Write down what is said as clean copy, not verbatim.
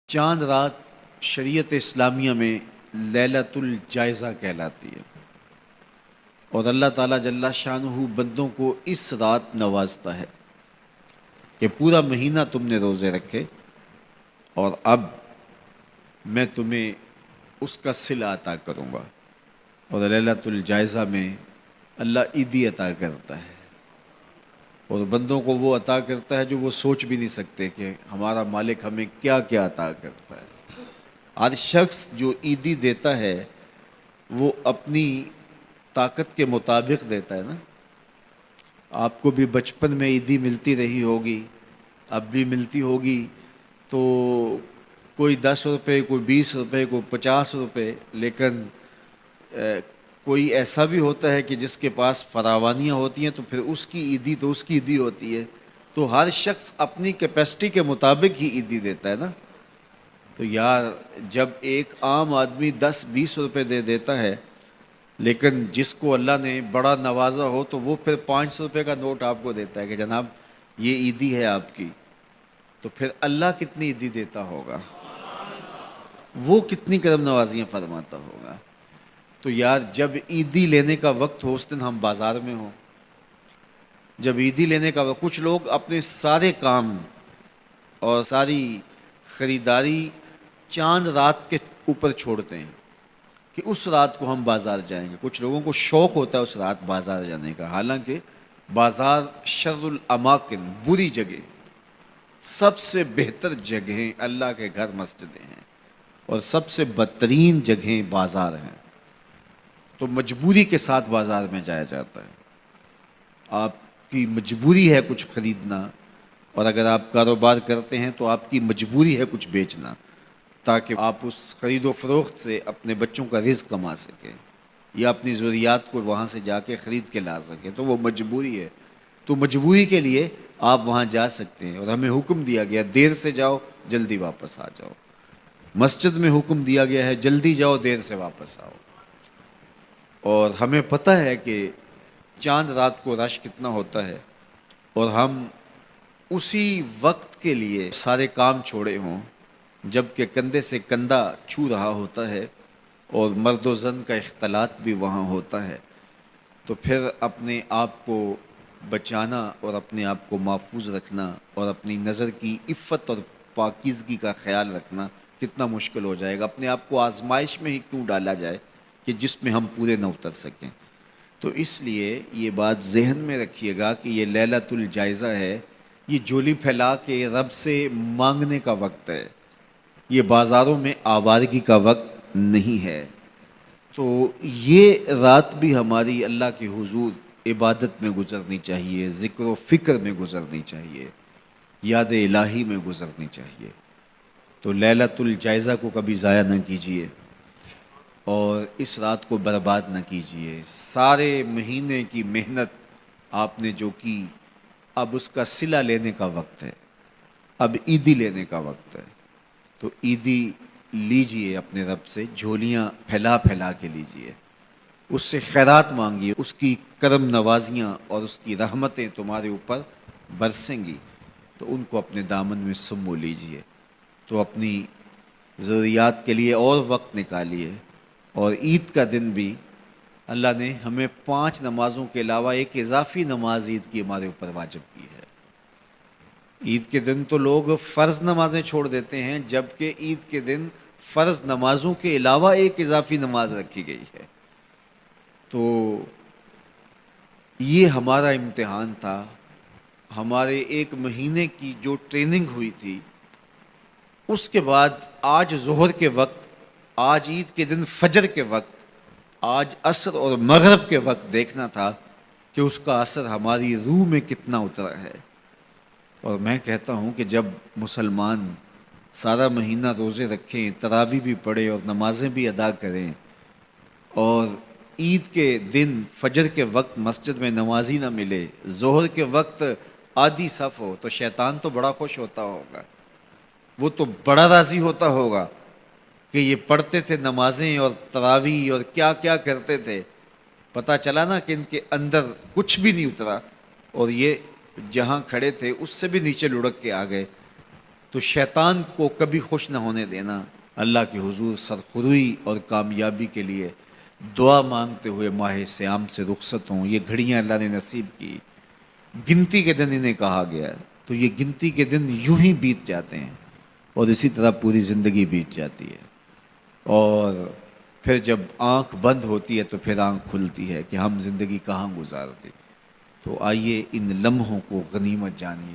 چاند رات شریعت اسلامیہ میں لیلۃ الجائزہ کہلاتی ہے، اور اللہ تعالیٰ جل شانہ بندوں کو اس رات نوازتا ہے کہ پورا مہینہ تم نے روزے رکھے اور اب میں تمہیں اس کا صلہ عطا کروں گا۔ اور لیلۃ الجائزہ میں اللہ عیدی عطا کرتا ہے، اور بندوں کو وہ عطا کرتا ہے جو وہ سوچ بھی نہیں سکتے کہ ہمارا مالک ہمیں کیا کیا عطا کرتا ہے۔ ہر شخص جو عیدی دیتا ہے وہ اپنی طاقت کے مطابق دیتا ہے نا۔ آپ کو بھی بچپن میں عیدی ملتی رہی ہوگی، اب بھی ملتی ہوگی، تو کوئی 10 روپے، کوئی 20 روپے، کوئی 50 روپے، لیکن کوئی ایسا بھی ہوتا ہے کہ جس کے پاس فراوانیاں ہوتی ہیں تو پھر اس کی عیدی تو اس کی عیدی ہوتی ہے۔ تو ہر شخص اپنی کیپیسٹی کے مطابق ہی عیدی دیتا ہے نا۔ تو یار جب ایک عام آدمی 10-20 روپے دے دیتا ہے، لیکن جس کو اللہ نے بڑا نوازا ہو تو وہ پھر 500 روپے کا نوٹ آپ کو دیتا ہے کہ جناب یہ عیدی ہے آپ کی، تو پھر اللہ کتنی عیدی دیتا ہوگا، وہ کتنی کرم نوازیاں فرماتا ہوگا۔ تو یار جب عیدی لینے کا وقت ہو اس دن ہم بازار میں ہوں، جب عیدی لینے کا وقت، کچھ لوگ اپنے سارے کام اور ساری خریداری چاند رات کے اوپر چھوڑتے ہیں کہ اس رات کو ہم بازار جائیں گے۔ کچھ لوگوں کو شوق ہوتا ہے اس رات بازار جانے کا، حالانکہ بازار شر الاماکن، بری جگہ، سب سے بہتر جگہیں اللہ کے گھر مسجدیں ہیں، اور سب سے بدترین جگہیں بازار ہیں۔ تو مجبوری کے ساتھ بازار میں جایا جاتا ہے، آپ کی مجبوری ہے کچھ خریدنا، اور اگر آپ کاروبار کرتے ہیں تو آپ کی مجبوری ہے کچھ بیچنا، تاکہ آپ اس خرید و فروخت سے اپنے بچوں کا رزق کما سکیں یا اپنی ضروریات کو وہاں سے جا کے خرید کے لا سکیں، تو وہ مجبوری ہے۔ تو مجبوری کے لیے آپ وہاں جا سکتے ہیں، اور ہمیں حکم دیا گیا دیر سے جاؤ جلدی واپس آ جاؤ۔ مسجد میں حکم دیا گیا ہے جلدی جاؤ دیر سے واپس آؤ۔ اور ہمیں پتہ ہے کہ چاند رات کو رش کتنا ہوتا ہے، اور ہم اسی وقت کے لیے سارے کام چھوڑے ہوں جب کہ کندھے سے کندھا چھو رہا ہوتا ہے، اور مرد و زن کا اختلاط بھی وہاں ہوتا ہے، تو پھر اپنے آپ کو بچانا اور اپنے آپ کو محفوظ رکھنا اور اپنی نظر کی عفت اور پاکیزگی کا خیال رکھنا کتنا مشکل ہو جائے گا۔ اپنے آپ کو آزمائش میں ہی کیوں ڈالا جائے کہ جس میں ہم پورے نہ اتر سکیں۔ تو اس لیے یہ بات ذہن میں رکھیے گا کہ یہ لیلۃ الجائزہ ہے، یہ جھولی پھیلا کے رب سے مانگنے کا وقت ہے، یہ بازاروں میں آوارگی کا وقت نہیں ہے۔ تو یہ رات بھی ہماری اللہ کے حضور عبادت میں گزرنی چاہیے، ذکر و فکر میں گزرنی چاہیے، یاد الہی میں گزرنی چاہیے۔ تو لیلۃ الجائزہ کو کبھی ضائع نہ کیجیے، اور اس رات کو برباد نہ کیجیے۔ سارے مہینے کی محنت آپ نے جو کی، اب اس کا صلہ لینے کا وقت ہے، اب عیدی لینے کا وقت ہے۔ تو عیدی لیجئے اپنے رب سے، جھولیاں پھیلا پھیلا کے لیجئے، اس سے خیرات مانگیے، اس کی کرم نوازیاں اور اس کی رحمتیں تمہارے اوپر برسیں گی، تو ان کو اپنے دامن میں سمو لیجئے۔ تو اپنی ضروریات کے لیے اور وقت نکالیے، اور عید کا دن بھی اللہ نے ہمیں 5 نمازوں کے علاوہ ایک اضافی نماز عید کی ہمارے اوپر واجب کی ہے۔ عید کے دن تو لوگ فرض نمازیں چھوڑ دیتے ہیں، جبکہ عید کے دن فرض نمازوں کے علاوہ ایک اضافی نماز رکھی گئی ہے۔ تو یہ ہمارا امتحان تھا، ہمارے ایک مہینے کی جو ٹریننگ ہوئی تھی، اس کے بعد آج ظہر کے وقت، آج عید کے دن فجر کے وقت، آج عصر اور مغرب کے وقت دیکھنا تھا کہ اس کا اثر ہماری روح میں کتنا اترا ہے۔ اور میں کہتا ہوں کہ جب مسلمان سارا مہینہ روزے رکھیں، تراویح بھی پڑھیں اور نمازیں بھی ادا کریں، اور عید کے دن فجر کے وقت مسجد میں نمازی نہ ملے، ظہر کے وقت آدھی صف ہو، تو شیطان تو بڑا خوش ہوتا ہوگا، وہ تو بڑا راضی ہوتا ہوگا کہ یہ پڑھتے تھے نمازیں اور تراویح اور کیا کیا کرتے تھے، پتہ چلا نا کہ ان کے اندر کچھ بھی نہیں اترا، اور یہ جہاں کھڑے تھے اس سے بھی نیچے لڑک کے آ گئے۔ تو شیطان کو کبھی خوش نہ ہونے دینا، اللہ کے حضور سرخروئی اور کامیابی کے لیے دعا مانگتے ہوئے ماہ سیام سے رخصت ہوں۔ یہ گھڑیاں اللہ نے نصیب کی، گنتی کے دن انہیں کہا گیا ہے، تو یہ گنتی کے دن یوں ہی بیت جاتے ہیں اور اسی طرح پوری زندگی بیت جاتی ہے، اور پھر جب آنکھ بند ہوتی ہے تو پھر آنکھ کھلتی ہے کہ ہم زندگی کہاں گزار دی۔ تو آئیے ان لمحوں کو غنیمت جانیے۔